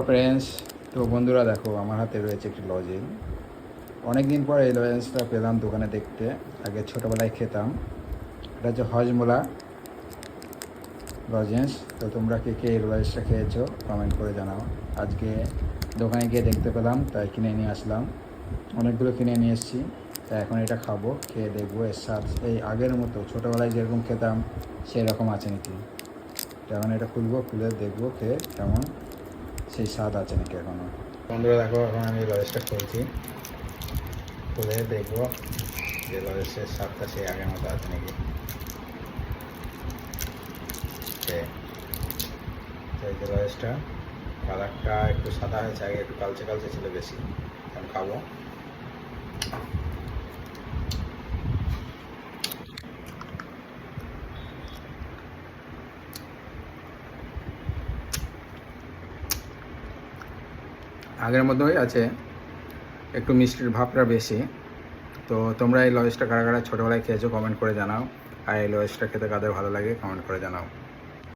Friends, তো বন্ধুরা দেখো আমার হাতে রয়েছে একটি লজেন্স। অনেক দিন পর এই লজেন্সটা পেলাম দোকানে দেখতে। আগে ছোটোবেলায় খেতাম। এটা হচ্ছে হজমোলা লজেন্স। তো তোমরা কে কে এই লজেন্সটা খেয়েছো কমেন্ট করে জানাও। আজকে দোকানে গিয়ে দেখতে পেলাম, তাই কিনে নিয়ে আসলাম। অনেকগুলো কিনে নিয়ে এসেছি। তাই এখন এটা খাবো, খেয়ে দেখবো এর স্বাদ এই আগের মতো ছোটোবেলায় যেরকম খেতাম সেই রকম আছে নাকি। এখন এটা খুলবো, খুলে দেখবো খেয়ে কেমন সেই স্বাদ আছে নাকি এখনও। বন্ধুরা দেখো, এখন আমি লজেন্সটা খুলছি। খুলে দেখবো যে লজেন্সের স্বাদটা সেই আগের মতো আছে নাকি। এই যে লজেন্সটা কালারটা একটু সাদা হয়েছে, আগে একটু কালচে কালচে ছিল বেশি। এখন খাবো। আগের মতোই আছে, একটু মিষ্টির ভাবটা বেশি। তো তোমরা এই লজেন্সটা কারা কারা ছোটোবেলায় খেয়েছো কমেন্ট করে জানাও। আর এই লজেন্সটা খেতে কাদের ভালো লাগে কমেন্ট করে জানাও।